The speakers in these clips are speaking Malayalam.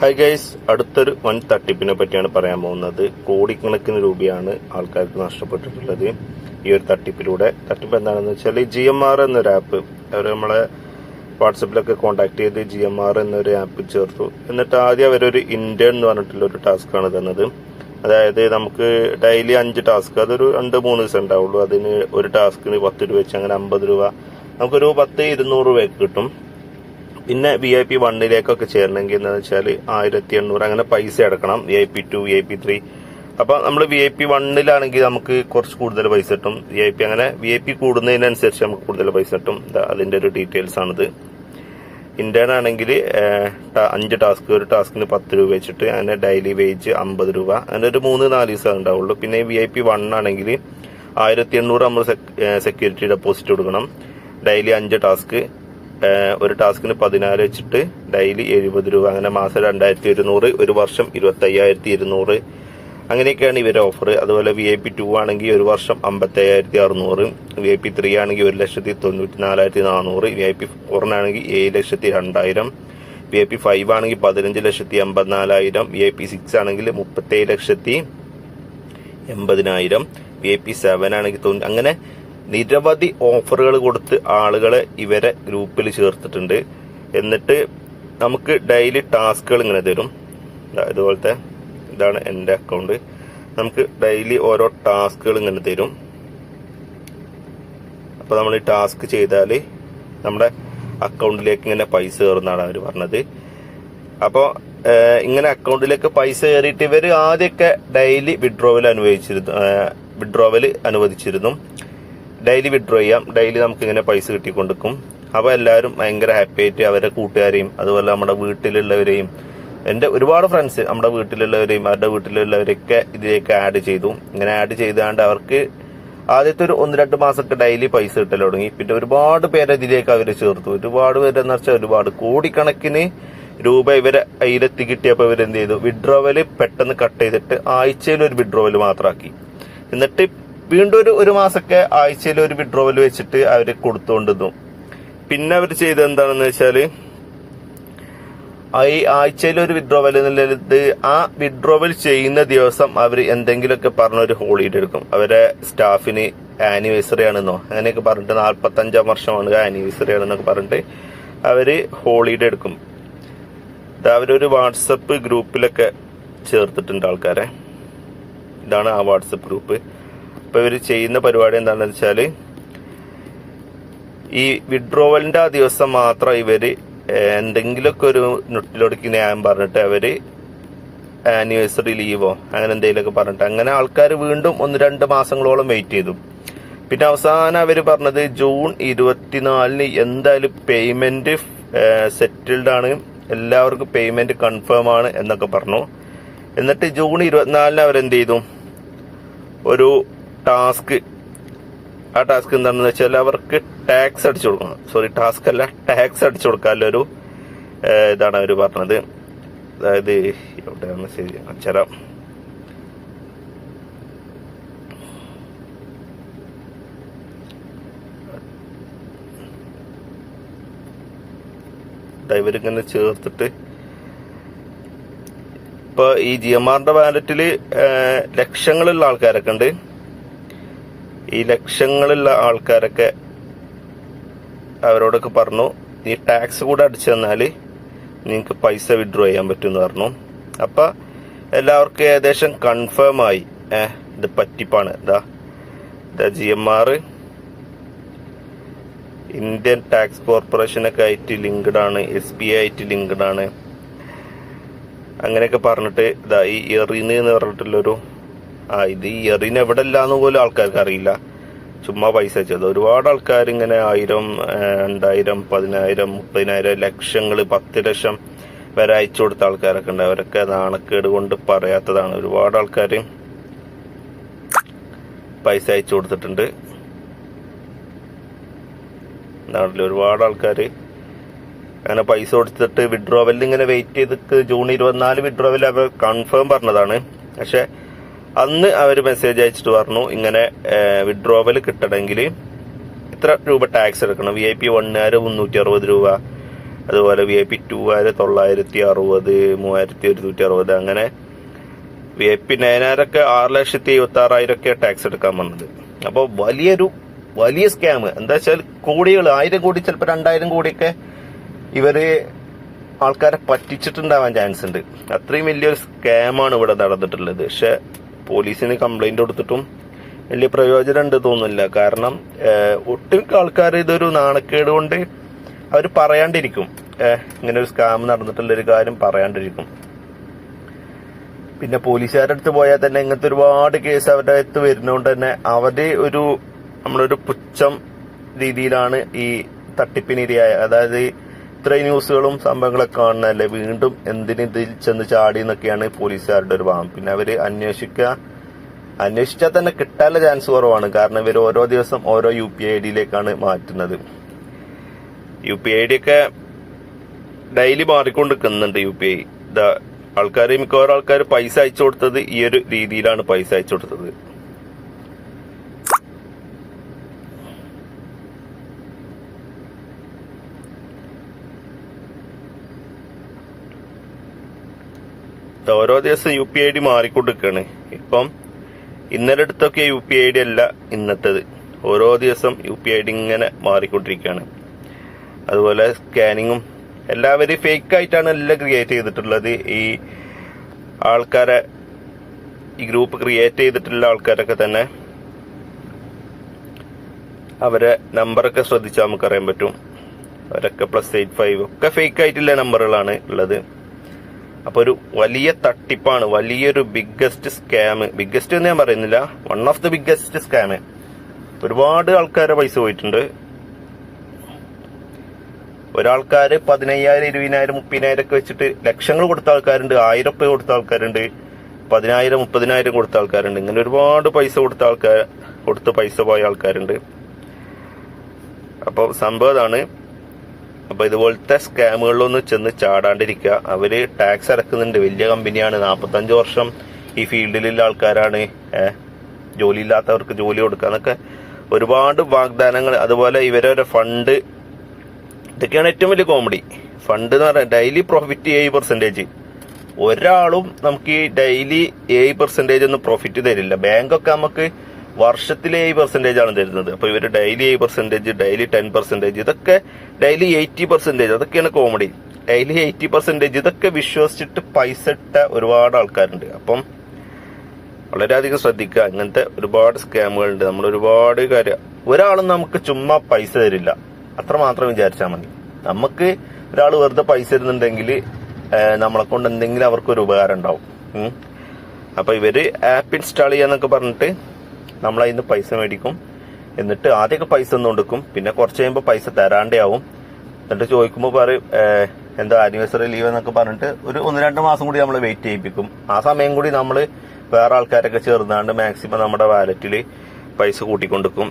ഹായ് ഗൈസ്, അടുത്തൊരു വൻ തട്ടിപ്പിനെ പറ്റിയാണ് പറയാൻ പോകുന്നത്. കോടിക്കണക്കിന് രൂപയാണ് ആൾക്കാർക്ക് നഷ്ടപ്പെട്ടിട്ടുള്ളത് ഈ ഒരു തട്ടിപ്പിലൂടെ. തട്ടിപ്പ് എന്താണെന്ന് വെച്ചാൽ GMR എന്നൊരു ആപ്പ് അവർ നമ്മളെ വാട്സപ്പിലൊക്കെ കോൺടാക്ട് ചെയ്ത് GMR എന്നൊരു ആപ്പ് ചേർത്തു. എന്നിട്ട് ആദ്യം അവരൊരു ഇന്റേൺ എന്ന് പറഞ്ഞിട്ടുള്ള ഒരു ടാസ്ക്കാണ് തന്നത്. അതായത് നമുക്ക് ഡെയിലി 5 ടാസ്ക്, അതൊരു 2-3 ദിവസം ഉണ്ടാവുള്ളൂ. അതിന് ഒരു ടാസ്കിന് 10 രൂപ വെച്ച് അങ്ങനെ 50 രൂപ, നമുക്കൊരു 10-200 രൂപയ്ക്ക് കിട്ടും. പിന്നെ VIP 1 ചേരണമെങ്കിൽ എന്താണെന്ന് വെച്ചാൽ 1800 അങ്ങനെ പൈസ അടക്കണം. VIP 2, VIP 3. അപ്പൊ നമ്മൾ VIP 1 നമുക്ക് കുറച്ച് കൂടുതൽ പൈസ കിട്ടും. അങ്ങനെ VIP കൂടുന്നതിനനുസരിച്ച് നമുക്ക് കൂടുതൽ പൈസ കിട്ടും. അതിന്റെ ഒരു ഡീറ്റെയിൽസ് ആണിത്. ഇന്റേൺ ആണെങ്കിൽ 5 ടാസ്ക്, ഒരു ടാസ്കിന് 10 രൂപ വെച്ചിട്ട്, അങ്ങനെ ഡെയിലി വേജ് 50 രൂപ, അങ്ങനെ ഒരു 3-4 ദിവസം ഉണ്ടാവുള്ളൂ. പിന്നെ VIP 1 ആണെങ്കിൽ 1800 നമ്മൾ സെക്യൂരിറ്റി ഡെപ്പോസിറ്റ് കൊടുക്കണം. ഡെയിലി 5 ടാസ്ക്, ഒരു ടാസ്കിന് 14 വെച്ചിട്ട് ഡെയിലി 70 രൂപ, അങ്ങനെ മാസം 2100, ഒരു വർഷം 25,200. അങ്ങനെയൊക്കെയാണ് ഇവരുടെ ഓഫർ. അതുപോലെ VIP 2 ആണെങ്കിൽ ഒരു വർഷം 55,600, VIP 3 ആണെങ്കിൽ 1,94,400, VIP 4 ആണെങ്കിൽ 7,02,000, VIP 5 ആണെങ്കിൽ 15,84,000, VIP 6 ആണെങ്കിൽ 37,80,000, VIP 7 ആണെങ്കിൽ 90. അങ്ങനെ നിരവധി ഓഫറുകൾ കൊടുത്ത് ആളുകളെ ഇവരെ ഗ്രൂപ്പിൽ ചേർത്തിട്ടുണ്ട്. എന്നിട്ട് നമുക്ക് ഡെയിലി ടാസ്കുകൾ ഇങ്ങനെ തരും. ഇതുപോലത്തെ ഇതാണ് എൻ്റെ അക്കൗണ്ട്. നമുക്ക് ഡെയിലി ഓരോ ടാസ്കുകൾ ഇങ്ങനെ തരും. അപ്പോൾ നമ്മൾ ഈ ടാസ്ക് ചെയ്താൽ നമ്മുടെ അക്കൗണ്ടിലേക്ക് ഇങ്ങനെ പൈസ കയറുന്നതാണ് അവർ പറഞ്ഞത്. അപ്പോൾ ഇങ്ങനെ അക്കൗണ്ടിലേക്ക് പൈസ കയറിയിട്ട് ഇവർ ആദ്യമൊക്കെ ഡെയിലി വിഡ്രോവൽ അനുവദിച്ചിരുന്നു. ഡെയിലി വിഡ്രോ ചെയ്യാം, ഡെയിലി നമുക്ക് ഇങ്ങനെ പൈസ കിട്ടിക്കൊണ്ടിരിക്കും. അപ്പോൾ എല്ലാവരും ഭയങ്കര ഹാപ്പി ആയിട്ട് അവരുടെ കൂട്ടുകാരെയും അതുപോലെ നമ്മുടെ വീട്ടിലുള്ളവരെയും, എൻ്റെ ഒരുപാട് ഫ്രണ്ട്സ് നമ്മുടെ വീട്ടിലുള്ളവരെയും അവരുടെ വീട്ടിലുള്ളവരെയൊക്കെ ഇതിലേക്ക് ആഡ് ചെയ്തു. ഇങ്ങനെ ആഡ് ചെയ്താണ്ട് അവർക്ക് ആദ്യത്തെ ഒരു 1-2 മാസമൊക്കെ ഡെയിലി പൈസ കിട്ടൽ തുടങ്ങി. പിന്നെ ഒരുപാട് പേരെ ഇതിലേക്ക് അവർ ചേർത്തു. ഒരുപാട് പേരെന്ന് വെച്ചാൽ ഒരുപാട് കോടിക്കണക്കിന് രൂപ ഇവരെ കയ്യിലെത്തി കിട്ടിയപ്പോൾ ഇവരെന്ത് ചെയ്തു, വിഡ്രോവൽ പെട്ടെന്ന് കട്ട് ചെയ്തിട്ട് ആഴ്ചയിൽ ഒരു വിഡ്രോവൽ മാത്രമാക്കി. എന്നിട്ട് വീണ്ടും ഒരു മാസമൊക്കെ ആഴ്ചയിൽ ഒരു വിഡ്രോവൽ വെച്ചിട്ട് അവർ കൊടുത്തുകൊണ്ടിരുന്നു. പിന്നെ അവർ ചെയ്തത് എന്താണെന്ന് വെച്ചാൽ, ഈ ആഴ്ചയിൽ ഒരു വിഡ്രോവൽ എന്നുള്ളത്, ആ വിഡ്രോവൽ ചെയ്യുന്ന ദിവസം അവർ എന്തെങ്കിലുമൊക്കെ പറഞ്ഞൊരു ഹോളിഡേ എടുക്കും. അവരെ സ്റ്റാഫിന് ആനിവേഴ്സറി ആണെന്നോ അങ്ങനെയൊക്കെ പറഞ്ഞിട്ട് 45-ാം വർഷമാണ് ആനിവേഴ്സറി ആണെന്നൊക്കെ പറഞ്ഞിട്ട് അവര് ഹോളിഡേ എടുക്കും. അവരൊരു വാട്സപ്പ് ഗ്രൂപ്പിലൊക്കെ ചേർത്തിട്ടുണ്ട് ആൾക്കാരെ. ഇതാണ് ആ വാട്സപ്പ് ഗ്രൂപ്പ്. അപ്പൊ ഇവർ ചെയ്യുന്ന പരിപാടി എന്താണെന്ന് വെച്ചാല്, ഈ വിഡ്രോവലിന്റെ ആ ദിവസം മാത്രം ഇവര് എന്തെങ്കിലുമൊക്കെ ഒരു നുട്ടിലൊടുക്കി ന്യായം പറഞ്ഞിട്ട് അവര് ആനിവേഴ്സറി ലീവോ അങ്ങനെ എന്തെങ്കിലുമൊക്കെ പറഞ്ഞിട്ട് അങ്ങനെ ആൾക്കാർ വീണ്ടും 1-2 മാസങ്ങളോളം വെയിറ്റ് ചെയ്തു. പിന്നെ അവസാനം അവര് പറഞ്ഞത് ജൂൺ 24 എന്തായാലും പേയ്മെന്റ് സെറ്റിൽഡ് ആണ്, എല്ലാവർക്കും പേയ്മെന്റ് കൺഫേം ആണ് എന്നൊക്കെ പറഞ്ഞു. എന്നിട്ട് ജൂൺ 24 അവരെന്ത് ചെയ്തു, ഒരു ടാസ്ക്, ആ ടാസ്ക് എന്താണെന്ന് വെച്ചാൽ അവർക്ക് ടാക്സ് അടിച്ചു കൊടുക്കണം. ടാസ്ക് അല്ല, ടാക്സ് അടിച്ചു കൊടുക്കാനുള്ളൊരു ഇതാണ് അവർ പറഞ്ഞത്. അതായത് എവിടെയാണ് ശരി അച്ചരം, ഇവരിങ്ങനെ ചേർത്തിട്ട് ഇപ്പൊ ഈ GMRന്റെ വാലറ്റില് ലക്ഷങ്ങളുള്ള ആൾക്കാരൊക്കെ ഉണ്ട്. ഈ ലക്ഷങ്ങളുള്ള ആൾക്കാരൊക്കെ അവരോടൊക്കെ പറഞ്ഞു, ഈ ടാക്സ് കൂടെ അടിച്ചു തന്നാല് നിങ്ങൾക്ക് പൈസ വിഡ്രോ ചെയ്യാൻ പറ്റുമെന്ന് പറഞ്ഞു. അപ്പൊ എല്ലാവർക്കും ഏകദേശം കൺഫേം ആയി ഇത് പറ്റിപ്പാണ്. GMR ഇന്ത്യൻ ടാക്സ് കോർപ്പറേഷനൊക്കെ ആയിട്ട് ലിങ്ക്ഡ് ആണ്, SBI ആയിട്ട് ലിങ്ക്ഡ് ആണ്, അങ്ങനെയൊക്കെ പറഞ്ഞിട്ട് ഈ എറിന് എന്ന് പറഞ്ഞിട്ടുള്ളൊരു ഇത് ഈ എറിന് എവിടെ ഇല്ലാന്ന് പോലും ആൾക്കാർക്ക് അറിയില്ല. ചുമ്മാ പൈസ അയച്ചത്. ഒരുപാട് ആൾക്കാർ ഇങ്ങനെ 1000, 2000, 10,000, 30,000, ലക്ഷങ്ങൾ, 10 ലക്ഷം വരെ അയച്ചു കൊടുത്ത ആൾക്കാരൊക്കെ ഉണ്ട്. അവരൊക്കെ നാണക്കേട് കൊണ്ട് പറയാത്തതാണ്. ഒരുപാട് ആൾക്കാർ പൈസ അയച്ചു കൊടുത്തിട്ടുണ്ട്. നാട്ടിൽ ഒരുപാട് ആൾക്കാർ അങ്ങനെ പൈസ കൊടുത്തിട്ട് വിഡ്രോവലിൽ ഇങ്ങനെ വെയിറ്റ് ചെയ്തിട്ട് ജൂൺ 24 വിഡ്രോവൽ അവർ കൺഫേം പറഞ്ഞതാണ്. പക്ഷെ അന്ന് അവർ മെസ്സേജ് അയച്ചിട്ട് പറഞ്ഞു, ഇങ്ങനെ വിഡ്രോവൽ കിട്ടണമെങ്കിൽ ഇത്ര രൂപ ടാക്സ് എടുക്കണം. VIP 1 360 രൂപ, അതുപോലെ VIP 2 960, 3160, അങ്ങനെ VIP 9 ഒക്കെ 6,76,000 ടാക്സ് എടുക്കാൻ വന്നത്. അപ്പോൾ വലിയ സ്കാം. എന്താ വെച്ചാൽ കോടികൾ, 1000 കോടി, ചിലപ്പോൾ 2000 കോടിയൊക്കെ ഇവര് ആൾക്കാരെ പറ്റിച്ചിട്ടുണ്ടാവാൻ ചാൻസ് ഉണ്ട്. അത്രയും വലിയൊരു സ്കാമാണ് ഇവിടെ നടന്നിട്ടുള്ളത്. പക്ഷെ പോലീസിന് കംപ്ലൈന്റ് കൊടുത്തിട്ടും വലിയ പ്രയോജനം ഉണ്ട് തോന്നുന്നില്ല. കാരണം ഒട്ടുമിക്ക ആൾക്കാർ ഇതൊരു നാണക്കേട് കൊണ്ട് അവർ പറയാണ്ടിരിക്കും. ഇങ്ങനെ ഒരു സ്കാം നടന്നിട്ടുള്ളൊരു കാര്യം പറയാണ്ടിരിക്കും. പിന്നെ പോലീസുകാരുടെ അടുത്ത് പോയാൽ തന്നെ ഇങ്ങനത്തെ ഒരുപാട് കേസ് അവരുടെ അടുത്ത് വരുന്നതുകൊണ്ട് തന്നെ നമ്മളൊരു പുച്ഛം രീതിയിലാണ് ഈ തട്ടിപ്പിനിരയായ, അതായത് ഇത്രയും ന്യൂസുകളും സംഭവങ്ങളൊക്കെ കാണുന്നതല്ലേ, വീണ്ടും എന്തിന് ഇതിൽ ചെന്ന് ചാടി എന്നൊക്കെയാണ് പോലീസുകാരുടെ ഒരു ഭാവം. പിന്നെ അവര് അന്വേഷിച്ചാൽ തന്നെ കിട്ടാനുള്ള ചാൻസ് കുറവാണ്. കാരണം ഇവർ ഓരോ ദിവസം ഓരോ UPI-യിലേക്കാണ് മാറ്റുന്നത്. UPI ഒക്കെ ഡെയിലി മാറിക്കൊണ്ടിരിക്കുന്നുണ്ട്. UPI മിക്കവാറും ആൾക്കാർ പൈസ അയച്ചു കൊടുത്തത് ഈ ഒരു രീതിയിലാണ് പൈസ അയച്ചു കൊടുത്തത്. ഓരോ ദിവസം UPI മാറിക്കൊണ്ടിരിക്കുകയാണ്. ഇപ്പം ഇന്നലെ അടുത്തൊക്കെ UPI അല്ല ഇന്നത്തേത്. ഓരോ ദിവസം UPI ഇങ്ങനെ മാറിക്കൊണ്ടിരിക്കുകയാണ്. അതുപോലെ സ്കാനിങ്ങും എല്ലാവരും ഫേക്ക് ആയിട്ടാണ് എല്ലാം ക്രിയേറ്റ് ചെയ്തിട്ടുള്ളത്. ഈ ആൾക്കാരെ, ഈ ഗ്രൂപ്പ് ക്രിയേറ്റ് ചെയ്തിട്ടുള്ള ആൾക്കാരൊക്കെ തന്നെ അവരെ നമ്പറൊക്കെ ശ്രദ്ധിച്ചാൽ നമുക്കറിയാൻ പറ്റും. അവരൊക്കെ +85 ഒക്കെ ഫേക്ക് ആയിട്ടുള്ള നമ്പറുകളാണ് ഉള്ളത്. അപ്പൊ ഒരു വലിയ തട്ടിപ്പാണ്, വലിയൊരു ബിഗ്ഗസ്റ്റ് സ്കാം. ബിഗ്ഗസ്റ്റ് എന്ന് ഞാൻ പറയുന്നില്ല, one of the biggest scam. ഒരുപാട് ആൾക്കാരെ പൈസ പോയിട്ടുണ്ട്. ഒരാൾക്കാര് 15,000, 20,000, 30,000 ഒക്കെ വെച്ചിട്ട് ലക്ഷങ്ങൾ കൊടുത്ത ആൾക്കാരുണ്ട്, 1000 രൂപ കൊടുത്ത ആൾക്കാരുണ്ട്, 10,000, 30,000 കൊടുത്ത ആൾക്കാരുണ്ട്. ഇങ്ങനെ ഒരുപാട് പൈസ കൊടുത്ത് പൈസ പോയ ആൾക്കാരുണ്ട്. അപ്പൊ സംഭവം ഇതാണ്. അപ്പൊ ഇതുപോലത്തെ സ്കാമുകളിലൊന്നും ചെന്ന് ചാടാണ്ടിരിക്കുക. അവര് ടാക്സ് അടക്കുന്നുണ്ട്, വലിയ കമ്പനിയാണ്, 45 വർഷം ഈ ഫീൽഡിലുള്ള ആൾക്കാരാണ്. ജോലി ഇല്ലാത്തവർക്ക് ജോലി കൊടുക്കുക എന്നൊക്കെ ഒരുപാട് വാഗ്ദാനങ്ങൾ. അതുപോലെ ഇവരൊരു ഫണ്ട്, ഇതൊക്കെയാണ് ഏറ്റവും വലിയ കോമഡി. ഫണ്ട് എന്ന് പറഞ്ഞാൽ ഡെയിലി പ്രോഫിറ്റ് 7%. ഒരാളും നമുക്ക് ഈ ഡെയിലി 7% ഒന്നും പ്രോഫിറ്റ് തരില്ല. ബാങ്കൊക്കെ നമുക്ക് വർഷത്തിൽ 7% ആണ് തരുന്നത്. അപ്പൊ ഇവര് ഡെയിലി 7%, ഡെയിലി 10%, ഇതൊക്കെ ഡെയിലി 80%. അതൊക്കെയാണ് കോമഡി. ഡെയിലി 80%, ഇതൊക്കെ വിശ്വസിച്ചിട്ട് പൈസ ഇട്ട ഒരുപാട് ആൾക്കാരുണ്ട്. അപ്പം വളരെയധികം ശ്രദ്ധിക്കുക. ഇങ്ങനത്തെ ഒരുപാട് സ്കാമുകളുണ്ട്. നമ്മൾ ഒരുപാട് കാര്യം, ഒരാളും നമുക്ക് ചുമ്മാ പൈസ തരില്ല, അത്രമാത്രം വിചാരിച്ചാൽ മതി. നമുക്ക് ഒരാൾ വെറുതെ പൈസ തരുന്നുണ്ടെങ്കിൽ നമ്മളെ കൊണ്ട് എന്തെങ്കിലും അവർക്കൊരു ഉപകാരം ഉണ്ടാവും. അപ്പൊ ഇവര് ആപ്പ് ഇൻസ്റ്റാൾ ചെയ്യാന്നൊക്കെ പറഞ്ഞിട്ട് നമ്മളതിന് പൈസ മേടിക്കും. എന്നിട്ട് ആദ്യമൊക്കെ പൈസ ഒന്നും കൊടുക്കും, പിന്നെ കുറച്ച് കഴിയുമ്പോൾ പൈസ തരാണ്ടേ ആവും. എന്നിട്ട് ചോദിക്കുമ്പോൾ പറയും എന്താ ആനിവേഴ്സറി ലീവ് എന്നൊക്കെ പറഞ്ഞിട്ട് ഒരു 1-2 മാസം കൂടി നമ്മൾ വെയിറ്റ് ചെയ്യിപ്പിക്കും. ആ സമയം കൂടി നമ്മൾ വേറെ ആൾക്കാരൊക്കെ ചേർന്നാണ്ട് മാക്സിമം നമ്മുടെ വാലറ്റിൽ പൈസ കൂട്ടിക്കൊണ്ടിരിക്കും.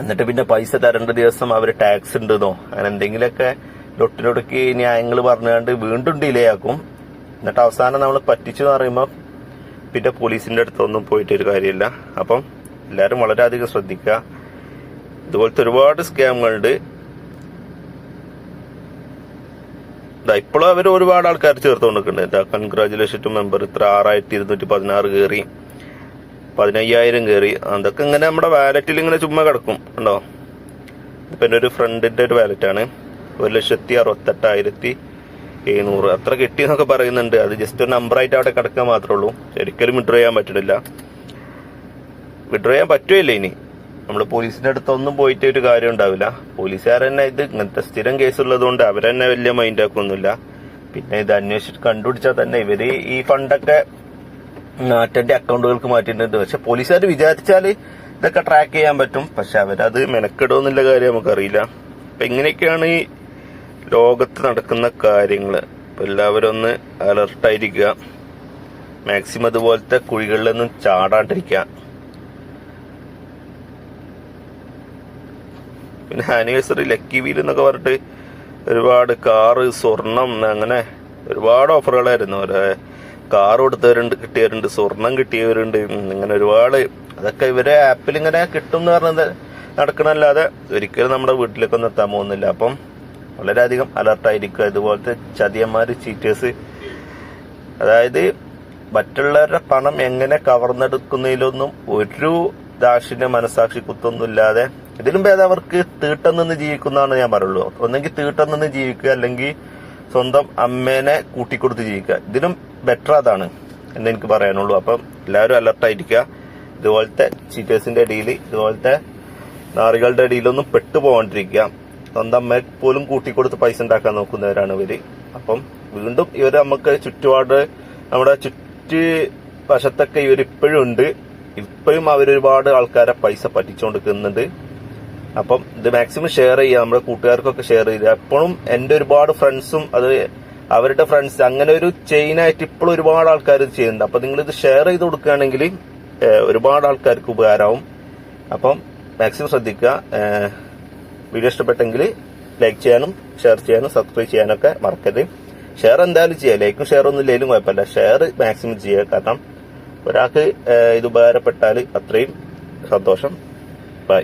എന്നിട്ട് പിന്നെ പൈസ തരേണ്ട ദിവസം അവർ ടാക്സ് ഉണ്ടെന്നോ അങ്ങനെ എന്തെങ്കിലുമൊക്കെ ലൊട്ടിലൊടുക്കി ന്യായങ്ങൾ പറഞ്ഞുകൊണ്ട് വീണ്ടും ഡിലേ ആക്കും. എന്നിട്ട് അവസാനം നമ്മൾ പറ്റിച്ചു എന്ന് പറയുമ്പോൾ പിന്നെ പോലീസിന്റെ അടുത്തൊന്നും പോയിട്ടൊരു കാര്യമില്ല. അപ്പം എല്ലാവരും വളരെയധികം ശ്രദ്ധിക്കുക. ഇതുപോലത്തെ ഒരുപാട് സ്കാമുകളുണ്ട്. ഇപ്പോഴും അവർ ഒരുപാട് ആൾക്കാർ ചേർത്തുകൊണ്ടിരിക്കുന്നുണ്ട്. കൺഗ്രാജുലേഷൻ ടു മെമ്പർ ഇത്ര 6,216 കയറി, 15,000 കയറി. അതൊക്കെ ഇങ്ങനെ നമ്മുടെ വാലറ്റിൽ ഇങ്ങനെ ചുമ്മാ കിടക്കും. ഉണ്ടോ? ഇപ്പൊ എൻ്റെ ഒരു ഫ്രണ്ടിന്റെ ഒരു വാലറ്റാണ്. 1,68,700 അത്ര കിട്ടിയെന്നൊക്കെ പറയുന്നുണ്ട്. അത് ജസ്റ്റ് ഒരു നമ്പറായിട്ട് അവിടെ കിടക്കാൻ മാത്രമേ ഉള്ളൂ. ഒരിക്കലും വിഡ്രോ ചെയ്യാൻ പറ്റണില്ല. വിഡ്രോ ചെയ്യാൻ പറ്റുമല്ലേ ഇനി? നമ്മൾ പോലീസിന്റെ അടുത്തൊന്നും പോയിട്ട് ഒരു കാര്യം ഉണ്ടാവില്ല. പോലീസുകാർ തന്നെ ഇത് ഇങ്ങനത്തെ സ്ഥിരം കേസുള്ളത് കൊണ്ട് അവരെന്നെ വലിയ മൈൻഡ് ആക്കൊന്നുമില്ല. പിന്നെ ഇത് അന്വേഷിച്ച് കണ്ടുപിടിച്ചാൽ തന്നെ ഇവര് ഈ ഫണ്ടൊക്കെ നാട്ടിന്റെ അക്കൗണ്ടുകൾക്ക് മാറ്റിയിട്ടുണ്ട്. പക്ഷെ പോലീസുകാർ വിചാരിച്ചാൽ ഇതൊക്കെ ട്രാക്ക് ചെയ്യാൻ പറ്റും. പക്ഷെ അവരത് മെനക്കെടുമെന്നുള്ള കാര്യം നമുക്കറിയില്ല. അപ്പൊ ഇങ്ങനെയൊക്കെയാണ് ഈ ലോകത്ത് നടക്കുന്ന കാര്യങ്ങൾ. അപ്പൊ എല്ലാവരും ഒന്ന് അലർട്ടായിരിക്കുക. മാക്സിമം അതുപോലത്തെ കുഴികളിലൊന്നും ചാടാണ്ടിരിക്കുക. പിന്നെ ആനിവേഴ്സറി ലക്കി വീൽ എന്നൊക്കെ പറഞ്ഞിട്ട് ഒരുപാട് കാറ്, സ്വർണം, അങ്ങനെ ഒരുപാട് ഓഫറുകളായിരുന്നു. കാർ കൊടുത്തവരുണ്ട്, കിട്ടിയവരുണ്ട്, സ്വർണം കിട്ടിയവരുണ്ട്, ഇങ്ങനെ ഒരുപാട്. അതൊക്കെ ഇവരെ ആപ്പിൽ ഇങ്ങനെ കിട്ടും എന്ന് പറഞ്ഞത് നടക്കണല്ലാതെ ഒരിക്കലും നമ്മുടെ വീട്ടിലേക്കൊന്നും എത്താൻ പോകുന്നില്ല. അപ്പം വളരെയധികം അലർട്ടായിരിക്കുക. ഇതുപോലത്തെ ചതിയന്മാര്, ചീറ്റേഴ്സ്, അതായത് മറ്റുള്ളവരുടെ പണം എങ്ങനെ കവർന്നെടുക്കുന്നതിലൊന്നും ഒരു ദാക്ഷിണ്യ മനസാക്ഷി കുത്തൊന്നുമില്ലാതെ ഇതിലും ഭേദം അവർക്ക് തീട്ടം നിന്ന് ജീവിക്കുന്നതാണ് ഞാൻ പറയുള്ളൂ. ഒന്നെങ്കിൽ തീട്ടം നിന്ന് ജീവിക്കുക, അല്ലെങ്കിൽ സ്വന്തം അമ്മേനെ കൂട്ടിക്കൊടുത്ത് ജീവിക്കുക. ഇതിലും ബെറ്റർ അതാണ് എന്ന് എനിക്ക് പറയാനുള്ളൂ. അപ്പം എല്ലാവരും അലർട്ടായിരിക്കുക. ഇതുപോലത്തെ ചീറ്റേഴ്സിന്റെ ഇടയിൽ, ഇതുപോലത്തെ നാറികളുടെ ഇടയിലൊന്നും പെട്ടുപോകാണ്ടിരിക്കുക. സ്വന്തം അമ്മയെ പോലും കൂട്ടിക്കൊടുത്ത് പൈസ ഉണ്ടാക്കാൻ നോക്കുന്നവരാണ് ഇവര്. അപ്പം വീണ്ടും ഇവര് നമുക്ക് ചുറ്റുപാട്, നമ്മുടെ വശത്തൊക്കെ ഇവരിപ്പോഴും ഉണ്ട്. ഇപ്പോഴും അവരൊരുപാട് ആൾക്കാരെ പൈസ പറ്റിച്ചുകൊണ്ടിരിക്കുന്നുണ്ട്. അപ്പം ഇത് മാക്സിമം ഷെയർ ചെയ്യുക, നമ്മുടെ കൂട്ടുകാർക്കൊക്കെ ഷെയർ ചെയ്യുക. എപ്പോഴും എന്റെ ഒരുപാട് ഫ്രണ്ട്സും അത് അവരുടെ ഫ്രണ്ട്സ്, അങ്ങനെ ഒരു ചെയിനായിട്ട് ഇപ്പോഴും ഒരുപാട് ആൾക്കാർ ഇത് ചെയ്യുന്നുണ്ട്. അപ്പൊ നിങ്ങൾ ഇത് ഷെയർ ചെയ്ത് കൊടുക്കുകയാണെങ്കിൽ ഒരുപാട് ആൾക്കാർക്ക് ഉപകാരമാവും. അപ്പം മാക്സിമം ശ്രദ്ധിക്കുക. വീഡിയോ ഇഷ്ടപ്പെട്ടെങ്കിൽ ലൈക്ക് ചെയ്യാനും ഷെയർ ചെയ്യാനും സബ്സ്ക്രൈബ് ചെയ്യാനൊക്കെ മറക്കരുത്. ഷെയർ എന്തായാലും ചെയ്യുക. ലൈക്കും ഷെയർ ഒന്നും ഇല്ലെങ്കിലും കുഴപ്പമില്ല, ഷെയർ മാക്സിമം ചെയ്യുക. കാരണം ഒരാൾക്ക് ഇത് ഉപകാരപ്പെട്ടാൽ അത്രയും സന്തോഷം. ബൈ.